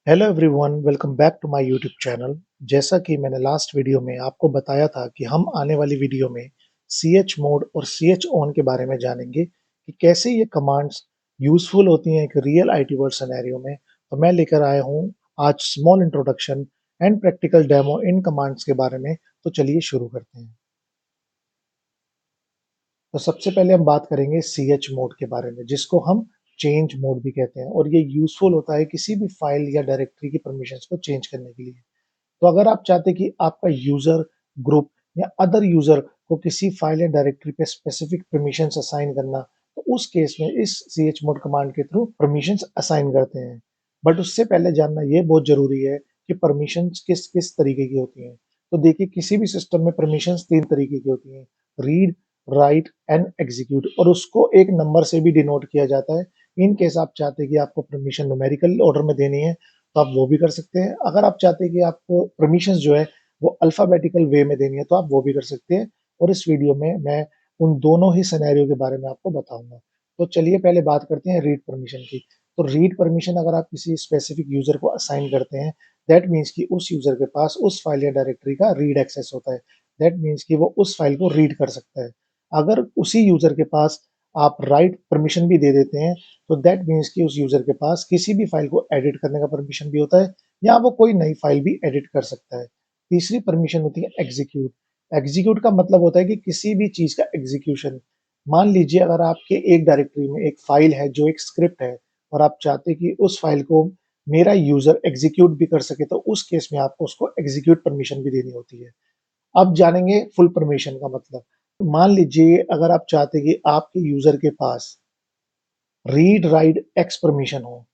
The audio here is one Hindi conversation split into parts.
Hello everyone, welcome back to my YouTube channel. जैसा कि मैंने लास्ट वीडियो में आपको बताया था कि हम आने वाली वीडियो में ch मोड और ch ऑन के बारे में जानेंगे कि कैसे ये कमांड्स यूज़फुल होती हैं एक रियल आईटी वर्ल्ड सिनेरियो में। तो मैं लेकर आया हूँ आज small introduction and practical demo in commands के बारे में। तो चलिए शुरू करते हैं। तो सबसे पहले हम बात करेंगे ch मोड के बारे में, जिसको हम चेंज मोड भी कहते हैं, और ये यूज़फुल होता है किसी भी फाइल या डायरेक्टरी की परमिशंस को चेंज करने के लिए। तो अगर आप चाहते हैं कि आपका यूजर ग्रुप या अदर यूजर को किसी फाइल या डायरेक्टरी पे स्पेसिफिक परमिशंस असाइन करना, तो उस केस में इस chmod कमांड के थ्रू परमिशंस असाइन करते हैं। बट उससे पहले जानना ये बहुत जरूरी है कि परमिशंस किस किस तरीके की होती हैं। तो देखिए, किसी भी सिस्टम में परमिशंस तीन तरीके की होती हैं: रीड, राइट एंड एग्जीक्यूट, और उसको एक नंबर से भी डिनोट किया जाता है। इन केस आप चाहते हैं कि आपको परमिशन न्यूमेरिकल ऑर्डर में देनी है, तो आप वो भी कर सकते हैं। अगर आप चाहते हैं कि आपको परमिशंस जो है वो अल्फाबेटिकल वे में देनी है, तो आप वो भी कर सकते हैं। और इस वीडियो में मैं उन दोनों ही सिनेरियो के बारे में आपको बताऊंगा। तो चलिए पहले बात करते हैं रीड परमिशन की। तो रीड परमिशन अगर आप किसी स्पेसिफिक यूजर को असाइन करते हैं, दैट मीन्स कि उस यूजर के पास उस फाइल या डायरेक्टरी का रीड एक्सेस होता है। दैट मीन्स कि वो उस फाइल को रीड कर सकता है। अगर उसी यूजर के पास आप राइट परमिशन भी दे देते हैं, तो दैट मीन्स कि उस यूजर के पास किसी भी फाइल को एडिट करने का परमिशन भी होता है, या वो कोई नई फाइल भी एडिट कर सकता है। तीसरी परमिशन होती है एग्जीक्यूट। एग्जीक्यूट का मतलब होता है कि किसी भी चीज का एग्जीक्यूशन। मान लीजिए, अगर आपके एक डायरेक्टरी में एक फाइल है जो एक स्क्रिप्ट है, और आप चाहते हैं कि उस फाइल को मेरा यूजर एग्जीक्यूट भी कर सके, तो उस केस में आपको उसको एग्जीक्यूट परमिशन भी देनी होती है। अब जानेंगे फुल परमिशन का मतलब। मान लीजिए, अगर आप चाहते हैं कि आपके यूजर के पास रीड राइट एक्स परमिशन हो,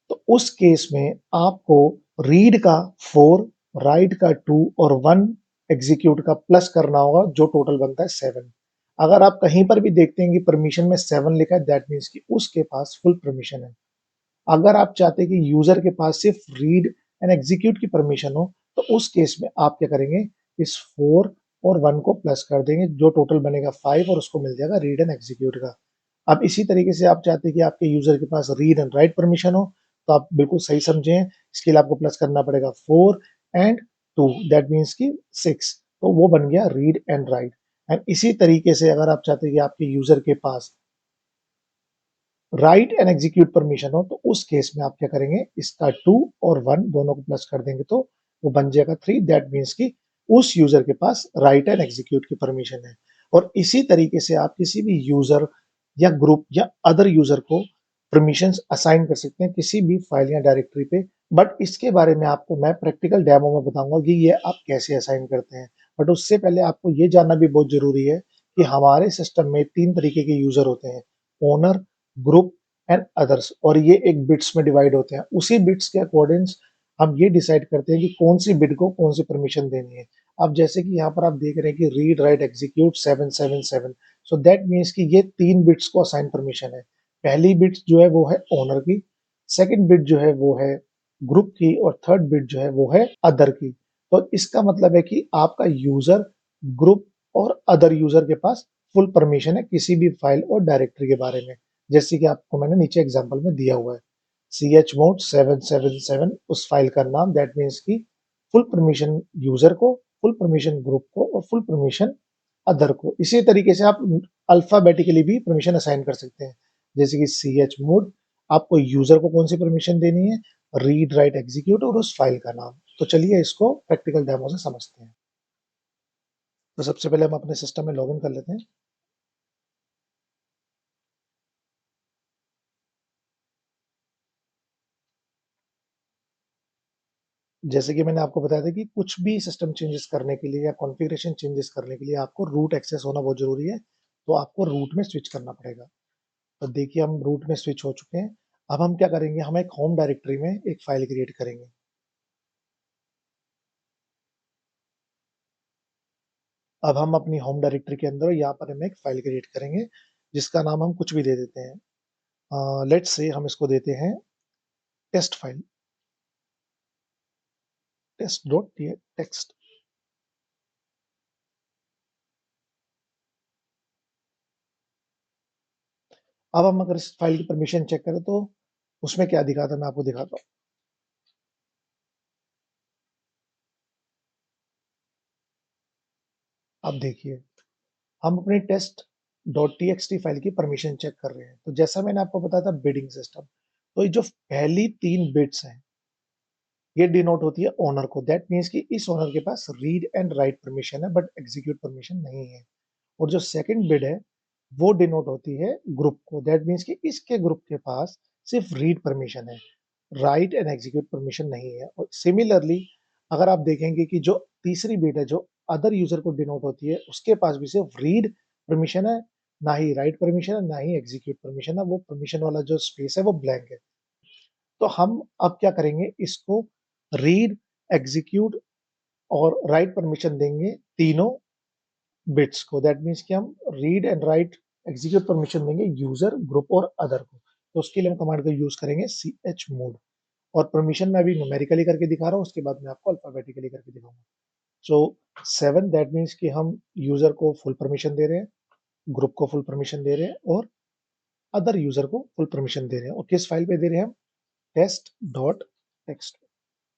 तो उस केस में आपको रीड का 4, राइट का 2 और 1 एग्जीक्यूट का प्लस करना होगा, जो टोटल बनता है 7। अगर आप कहीं पर भी देखते हैं कि परमिशन में 7 लिखा है, दैट मीन्स कि उसके पास फुल परमिशन है। अगर आप चाहते हैं कि यूजर के पास सिर्फ रीड एंड एग्जीक्यूट की परमिशन हो, तो उस केस में आप क्या करेंगे, इस 4 और 1 को प्लस कर देंगे, जो टोटल बनेगा 5, और उसको मिल जाएगा रीड एंड एग्जीक्यूट का। अब इसी तरीके से आप चाहते हैं कि आपके यूजर के पास रीड एंड राइट परमिशन हो, तो आप बिल्कुल सही समझे हैं। इसके लिए आपको प्लस करना पड़ेगा 4 एंड 2, दैट मीन्स की 6। तो वो बन गया रीड एंड राइट। एंड इसी तरीके से अगर आप चाहते हैं कि आपके यूजर के पास राइट एंड एग्जीक्यूट परमिशन हो, तो उस केस में आप क्या करेंगे, इसका 2 और 1 दोनों को प्लस कर देंगे, तो वो बन जाएगा 3। दैट मीन्स कि उस यूजर के पास राइट एंड एग्जीक्यूट की परमिशन है। और इसी तरीके से आप किसी भी यूजर या ग्रुप या अदर यूजर को परमिशंस असाइन कर सकते हैं किसी भी फाइल या डायरेक्टरी पे। बट इसके बारे में आपको मैं प्रैक्टिकल डेमो में बताऊंगा कि ये आप कैसे असाइन करते हैं। बट उससे पहले आपको ये जानना भी बहुत जरूरी है कि हमारे सिस्टम में तीन तरीके के यूजर होते हैं: ओनर, ग्रुप एंड अदर्स। और ये एक बिट्स में डिवाइड होते हैं। उसी बिट्स के अकॉर्डिंग हम ये डिसाइड करते हैं कि कौन सी बिट को कौन सी परमिशन देनी है। अब जैसे कि यहाँ पर आप देख रहे हैं कि read write execute 777, so that means कि ये तीन बिट्स को असाइन परमिशन है। पहली बिट जो है वो है ओनर की, सेकंड बिट जो है वो है ग्रुप की, और थर्ड बिट जो है वो है अदर की। तो इसका मतलब है कि आपका यूजर, ग्रुप और अदर यूजर के पास फुल परमिशन है किसी भी फाइल और डायरेक्टरी के बारे में, जैसे कि आपको मैंने नीचे एग्जांपल में दिया हुआ है। chmod 777 उस फाइल का नाम, दैट मीन्स की फुल परमिशन यूजर को, फुल परमिशन ग्रुप को और फुल परमिशन अदर को। इसी तरीके से आप अल्फाबेटिकली भी परमिशन असाइन कर सकते हैं, जैसे कि chmod आपको यूजर को कौन सी परमिशन देनी है, रीड राइट एग्जीक्यूट और उस फाइल का नाम। तो चलिए इसको प्रैक्टिकल डेमो से समझते हैं। तो सबसे पहले हम अपने सिस्टम में लॉगिन कर लेते हैं। जैसे कि मैंने आपको बताया था कि कुछ भी सिस्टम चेंजेस करने के लिए या कॉन्फ़िगरेशन चेंजेस करने के लिए आपको रूट एक्सेस होना बहुत ज़रूरी है। तो आपको रूट में स्विच करना पड़ेगा। तो देखिए, हम रूट में स्विच हो चुके हैं। अब हम क्या करेंगे, हम एक होम डायरेक्टरी में एक फ़ाइल क्रिएट करेंगे। अब हम अपनी होम डायरेक्टरी के अंदर यहाँ पर हम एक फ़ाइल क्रिएट करेंगे, जिसका नाम हम कुछ भी दे देते हैं। लेट्स से हम इसको देते हैं टेस्ट फ़ाइल, टेस्ट.txt। अब हम अगर इस फ़ाइल की परमिशन चेक करें, तो उसमें क्या दिखा था मैं आपको दिखाता हूँ। अब देखिए, हम अपनी test.txt फाइल की परमिशन चेक कर रहे हैं। तो जैसा मैंने आपको बताया था बिडिंग सिस्टम, तो ये जो पहली 3 बिट्स हैं, ये डिनोट होती है ओनर को। दैट मीन्स कि इस ओनर के पास रीड एंड राइट परमिशन है, बट एग्जीक्यूट परमिशन नहीं है। और जो सेकंड बिट है, वो डिनोट होती है ग्रुप को। दैट मीन्स कि इसके ग्रुप के पास सिर्फ रीड परमिशन है, राइट एंड एग्जीक्यूट परमिशन नहीं है। और सिमिलरली अगर आप देखेंगे कि जो तीसरी बिट है, जो अदर यूजर को डिनोट होती है, उसके पास भी सिर्फ रीड परमिशन है, ना ही राइट परमिशन है, ना ही एग्जीक्यूट परमिशन है। वो परमिशन वाला जो स्पेस है वो ब्लैंक है। तो हम अब क्या करेंगे, इसको रीड, एग्जीक्यूट और राइट परमिशन देंगे तीनों बिट्स को। दैट मीन्स कि हम read and right execute permission देंगे यूजर, ग्रुप और अदर को। तो उसके लिए हम कमांड का यूज करेंगे chmod। और परमिशन मैं अभी न्यूमेरिकली करके दिखा रहा हूँ, उसके बाद मैं आपको अल्फाबेटिकली करके दिखाऊंगा। सो 7, दैट मीन्स कि हम यूजर को फुल परमिशन दे रहे हैं, ग्रुप को फुल परमिशन दे रहे हैं और अदर यूजर को फुल परमिशन दे रहे हैं। और किस फाइल पे दे रहे हैं हम, टेस्ट डॉट टेक्स्ट।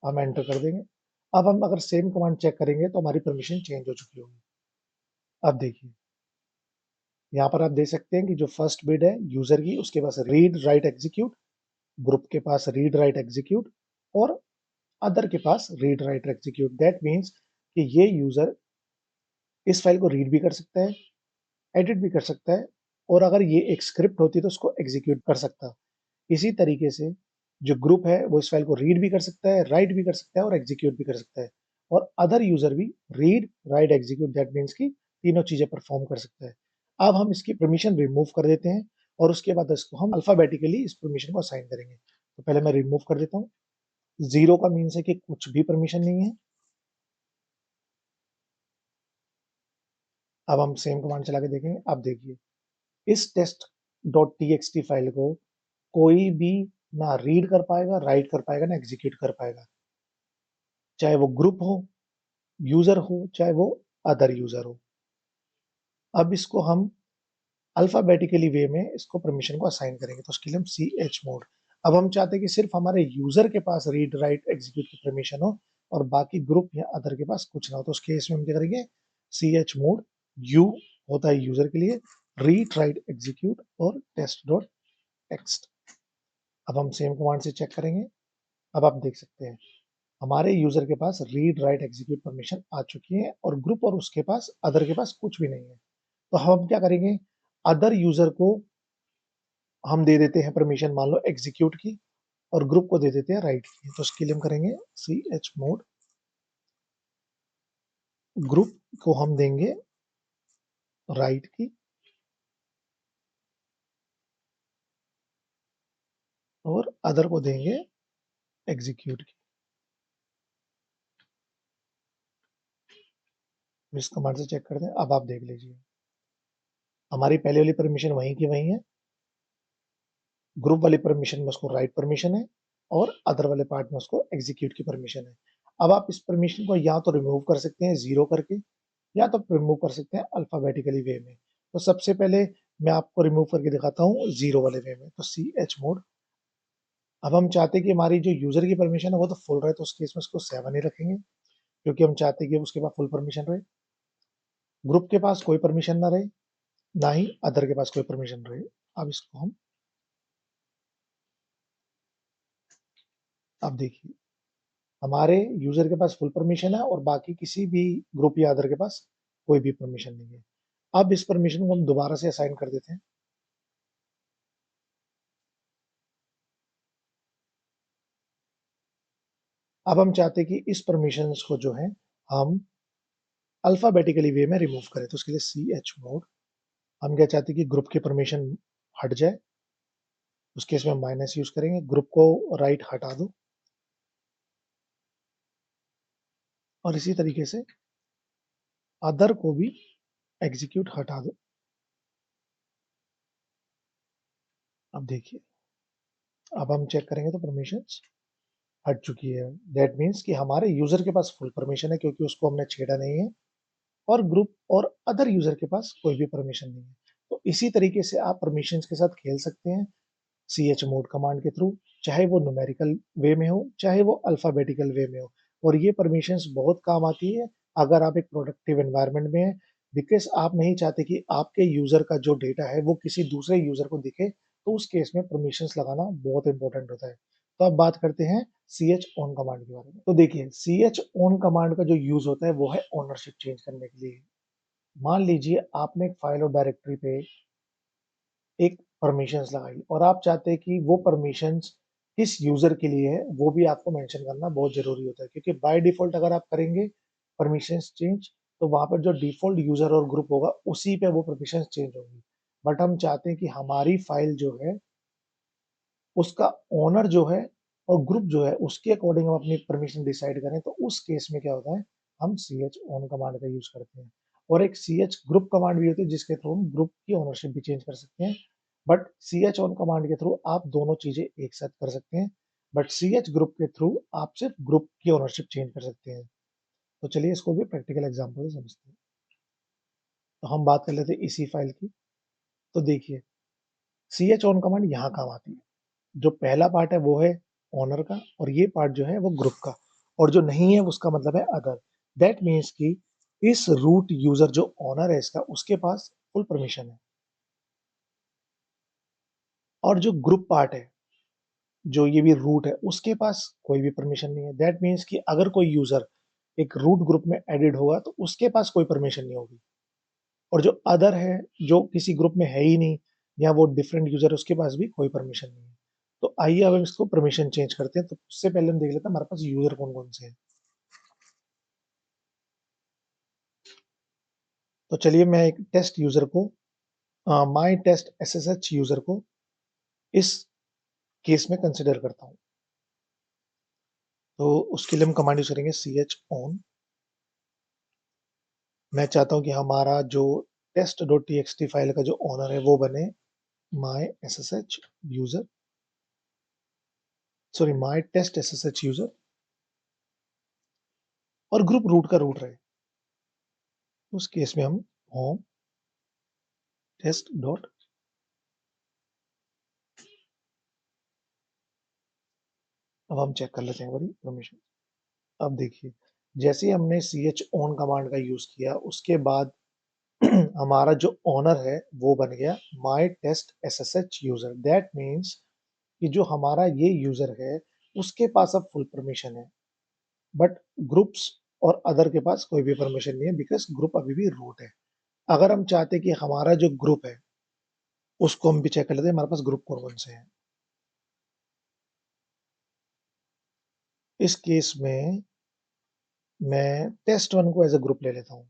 हम एंटर कर देंगे। अब हम अगर सेम कमांड चेक करेंगे तो हमारी परमिशन चेंज हो चुकी होगी। अब देखिए, यहाँ पर आप देख सकते हैं कि जो फर्स्ट बिट है यूजर की, उसके पास रीड राइट एग्जीक्यूट, ग्रुप के पास रीड राइट एग्जीक्यूट और अदर के पास read write execute. That means कि ये यूजर इस फाइल को रीड भी कर सकता है, एडिट भी कर सकता है, और अगर ये एक स्क्रिप्ट होती तो उसको एग्जीक्यूट कर सकता। इसी तरीके से जो ग्रुप है वो इस फाइल को रीड भी कर सकता है, राइट भी कर सकता है और एग्जीक्यूट भी कर सकता है। और अदर यूजर भी read write execute, that means की तीनों चीजें परफॉर्म कर सकता है। अब हम इसकी परमिशन रिमूव कर देते हैं और उसके बाद इसको हम अल्फाबेटिकली इस परमिशन को असाइन करेंगे। तो पहले मैं रिमूव कर देता हूँ। 0 का मीन्स है कि कुछ भी परमिशन नहीं है। अब हम सेम कमांड चला के देखेंगे। अब देखिए, इस test.txt फाइल को कोई भी ना रीड कर पाएगा, राइट कर पाएगा, ना एग्जीक्यूट कर पाएगा, चाहे वो ग्रुप हो, यूजर हो, चाहे वो अदर यूजर हो। अब इसको हम अल्फाबेटिकली वे में इसको परमिशन को असाइन करेंगे। तो उसके लिए हम chmod। अब हम चाहते हैं कि सिर्फ हमारे यूजर के पास रीड राइट एग्जीक्यूट की परमिशन हो और बाकी ग्रुप या अदर के पास कुछ ना हो। तो उस केस में हम क्या करेंगे, chmod u होता है यूजर के लिए, रीड राइट एग्जीक्यूट और टेस्ट डॉट टेक्स्ट। अब हम सेम कमांड से चेक करेंगे। अब आप देख सकते हैं हमारे यूजर के पास रीड राइट एग्जीक्यूट परमिशन आ चुकी है और ग्रुप और उसके पास अदर के पास कुछ भी नहीं है। तो हम क्या करेंगे, अदर यूजर को हम दे देते हैं परमिशन, मान लो एग्जीक्यूट की, और ग्रुप को दे देते हैं राइट की। तो उसके लिए हम करेंगे chmod, ग्रुप को हम देंगे राइट की और अदर को देंगे एग्जीक्यूट की। इस कमांड से चेक करते हैं। अब आप देख लीजिए, हमारी पहले वाली परमिशन वहीं की वहीं है, ग्रुप वाली परमिशन में उसको राइट परमिशन है और अदर वाले पार्ट में उसको एग्जीक्यूट की परमिशन है। अब आप इस परमिशन को या तो रिमूव कर सकते हैं 0 करके, या तो रिमूव कर सकते हैं अल्फाबेटिकली वे में। तो सबसे पहले मैं आपको रिमूव करके दिखाता हूँ 0 वाले वे में। तो chmod। अब हम चाहते हैं कि हमारी जो यूजर की परमिशन है वो तो फुल रहे, तो उस केस में उसको 7 ही रखेंगे, क्योंकि हम चाहते हैं कि उसके पास फुल परमिशन रहे, ग्रुप के पास कोई परमिशन ना रहे, ना ही अदर के पास कोई परमिशन रहे। अब इसको हम, अब देखिए, हमारे यूजर के पास फुल परमिशन है और बाकी किसी भी ग्रुप या अदर के पास कोई भी परमिशन नहीं है। अब इस परमिशन को हम दोबारा से असाइन कर देते हैं। अब हम चाहते हैं कि इस परमिशंस को जो है हम अल्फाबेटिकली वे में रिमूव करें। तो उसके लिए chmod। हम क्या चाहते हैं कि ग्रुप की परमिशन हट जाए, उस केस में हम माइनस यूज करेंगे, ग्रुप को राइट हटा दो और इसी तरीके से अदर को भी एग्जीक्यूट हटा दो। अब देखिए, अब हम चेक करेंगे तो परमिशंस हट चुकी है। दैट मीन्स कि हमारे यूजर के पास फुल परमिशन है, क्योंकि उसको हमने छेड़ा नहीं है, और ग्रुप और अदर यूजर के पास कोई भी परमिशन नहीं है। तो इसी तरीके से आप परमिशंस के साथ खेल सकते हैं chmod कमांड के थ्रू, चाहे वो न्यूमेरिकल वे में हो, चाहे वो अल्फाबेटिकल वे में हो। और ये परमिशंस बहुत काम आती है अगर आप एक प्रोडक्टिव एनवायरनमेंट में हैं, बिकॉज़ आप नहीं चाहते कि आपके यूज़र का जो डेटा है वो किसी दूसरे यूज़र को दिखे, तो उस केस में परमिशंस लगाना बहुत इम्पोर्टेंट होता है। तो अब बात करते हैं chOwn कमांड के बारे में। तो देखिए chOwn कमांड का जो यूज़ होता है वो है ओनरशिप चेंज करने के लिए। मान लीजिए आपने एक फाइल और डायरेक्टरी पे एक परमिशंस लगाई और आप चाहते हैं कि वो परमिशंस किस यूज़र के लिए है, वो भी आपको मेंशन करना बहुत ज़रूरी होता है क्योंकि बाय डिफ़ॉल्ट अगर आप करेंगे परमिशंस चेंज, तो वहाँ पर जो डिफ़ॉल्ट यूज़र और ग्रुप होगा, उसी पे वो परमिशंस चेंज होंगी। बट हम चाहते हैं कि हमारी फाइल जो है, उसका ओनर जो है और ग्रुप जो है, उसके अकॉर्डिंग हम अपनी परमिशन डिसाइड करें, तो उस केस में क्या होता है, हम chown कमांड का यूज़ करते हैं। और एक ch ग्रुप कमांड भी होती है जिसके थ्रू हम ग्रुप की ओनरशिप भी चेंज कर सकते हैं। बट chown कमांड के थ्रू आप दोनों चीज़ें एक साथ कर सकते हैं। बट ch ग्रुप के थ्रू आप सिर्फ ग्रुप की ओनरशिप चेंज कर सकते हैं। तो चलिए इसको भी प्रैक्टिकल एग्जांपल से समझते हैं। तो हम बात कर लेते हैं इसी फाइल की। तो देखिए chown कमांड यहाँ काम आती है। जो पहला पार्ट है वो है ओनर का और ये पार्ट जो है वो ग्रुप का और जो नहीं है उसका मतलब है अदर। दैट मीन्स कि इस रूट यूजर जो ओनर है इसका उसके पास फुल परमिशन है और जो ग्रुप पार्ट है जो ये भी रूट है उसके पास कोई भी परमिशन नहीं है। दैट मीन्स कि अगर कोई यूजर एक रूट ग्रुप में एडिड होगा तो उसके पास कोई परमिशन नहीं होगी और जो अदर है जो किसी ग्रुप में है ही नहीं या वो डिफरेंट यूजर है उसके पास भी कोई परमिशन नहीं है। तो आइए अब हम इसको परमिशन चेंज करते हैं। तो उससे पहले हम देख लेते हैं हमारे पास यूजर कौन कौन से हैं। तो चलिए मैं एक टेस्ट यूजर को माई टेस्ट SSH यूजर को इस केस में कंसिडर करता हूं। तो उसके लिए हम कमांड यूज करेंगे chown। मैं चाहता हूं कि हमारा जो test.txt फाइल का जो ओनर है वो बने my SSH user, sorry my test SSH user और ग्रुप रूट का रूट रहे। उस केस में हम होम टेस्ट डॉट, अब हम चेक कर लेते हैं हमारी परमिशन। अब देखिए जैसे ही हमने chown कमांड का यूज किया उसके बाद हमारा जो ओनर है वो बन गया my test SSH user. That means कि जो हमारा ये यूजर है उसके पास अब फुल परमिशन है बट ग्रुप्स और अदर के पास कोई भी परमिशन नहीं है बिकॉज ग्रुप अभी भी रूट है। अगर हम चाहते कि हमारा जो ग्रुप है उसको हम भी चेक कर लेते हैं हमारे पास ग्रुप कौन कौन से हैं। इस केस में मैं टेस्ट वन को एज ए ग्रुप ले लेता हूँ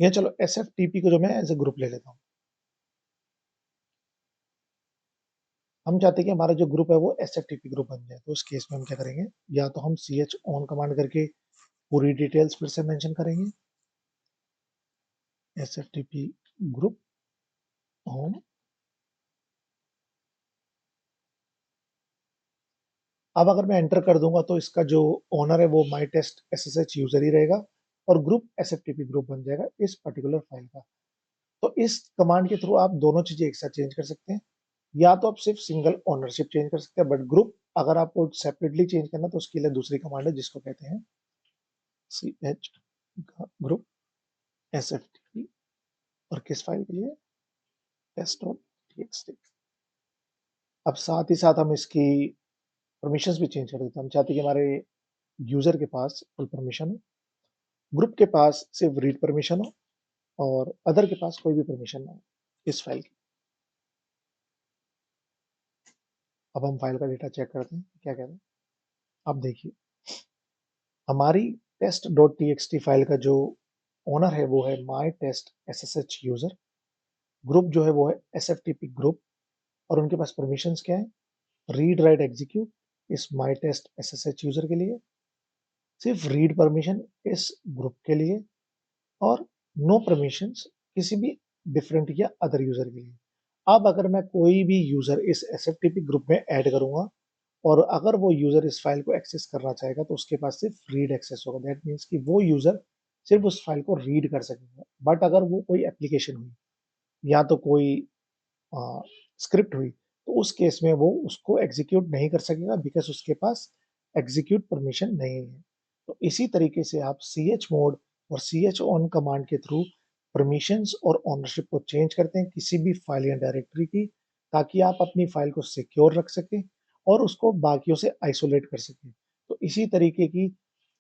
या चलो SFTP को जो मैं एज ए ग्रुप ले लेता हूँ। हम चाहते हैं कि हमारा जो ग्रुप है वो SFTP ग्रुप बन जाए। तो उस केस में हम क्या करेंगे, या तो हम chown कमांड करके पूरी डिटेल्स फिर से मेंशन करेंगे SFTP ग्रुप होम। अब अगर मैं एंटर कर दूंगा तो इसका जो ओनर है वो माई टेस्ट SSH यूजर ही रहेगा और ग्रुप SFTP ग्रुप बन जाएगा इस पर्टिकुलर फाइल का। तो इस कमांड के थ्रू आप दोनों चीजें एक साथ चेंज कर सकते हैं, या तो आप सिर्फ सिंगल ओनरशिप चेंज कर सकते हैं बट ग्रुप अगर आपको सेपरेटली चेंज करना तो उसके लिए दूसरी कमांड है जिसको कहते हैं ch ग्रुप SFTP और किस फाइल के लिए test.txt। अब साथ ही साथ हम इसकी परमिशंस भी चेंज कर देते हैं। हम चाहते हैं कि हमारे यूजर के पास फुल परमिशन हो, ग्रुप के पास सिर्फ रीड परमिशन हो और अदर के पास कोई भी परमिशन ना हो इस फाइल की। अब हम फाइल का डेटा चेक करते हैं क्या कहते हैं। अब देखिए हमारी test.txt फाइल का जो ओनर है वो है माई टेस्ट SSH यूजर, ग्रुप जो है वो है SFTP ग्रुप और उनके पास परमिशंस क्या है, रीड राइट एग्जीक्यूट इस माई टेस्ट SSH यूजर के लिए, सिर्फ रीड परमिशन इस ग्रुप के लिए और नो परमिशंस किसी भी डिफरेंट या अदर यूजर के लिए। अब अगर मैं कोई भी यूजर इस SFTP ग्रुप में ऐड करूंगा और अगर वो यूजर इस फाइल को एक्सेस करना चाहेगा तो उसके पास सिर्फ रीड एक्सेस होगा। दैट मीन्स कि वो यूजर सिर्फ उस फाइल को रीड कर सकेगा बट अगर वो कोई एप्लीकेशन हुई या तो कोई स्क्रिप्ट हुई तो उस केस में वो उसको एग्जीक्यूट नहीं कर सकेगा बिकॉज उसके पास एग्जीक्यूट परमिशन नहीं है। तो इसी तरीके से आप ch मोड और chown कमांड के थ्रू परमिशंस और ओनरशिप को चेंज करते हैं किसी भी फाइल या डायरेक्टरी की, ताकि आप अपनी फाइल को सिक्योर रख सकें और उसको बाकियों से आइसोलेट कर सकें। तो इसी तरीके की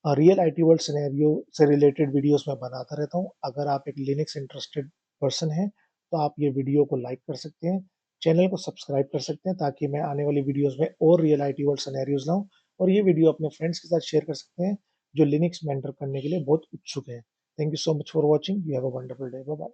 रियल आईटी वर्ल्ड सिनेरियो से रिलेटेड वीडियोस मैं बनाता रहता हूँ। अगर आप एक लिनक्स इंटरेस्टेड पर्सन हैं, तो आप ये वीडियो को लाइक कर सकते हैं, चैनल को सब्सक्राइब कर सकते हैं, ताकि मैं आने वाली वीडियोस में और रियल आईटी वर्ल्ड सिनेरियोस लाऊँ और ये वीडियो अपने फ्रेंड्स के साथ शेयर कर सकते हैं, जो लिनक्स मेंटर करने के लिए बहुत उत्सुक हैं। Thank you so much for watching. You have a wonderful day. Bye bye.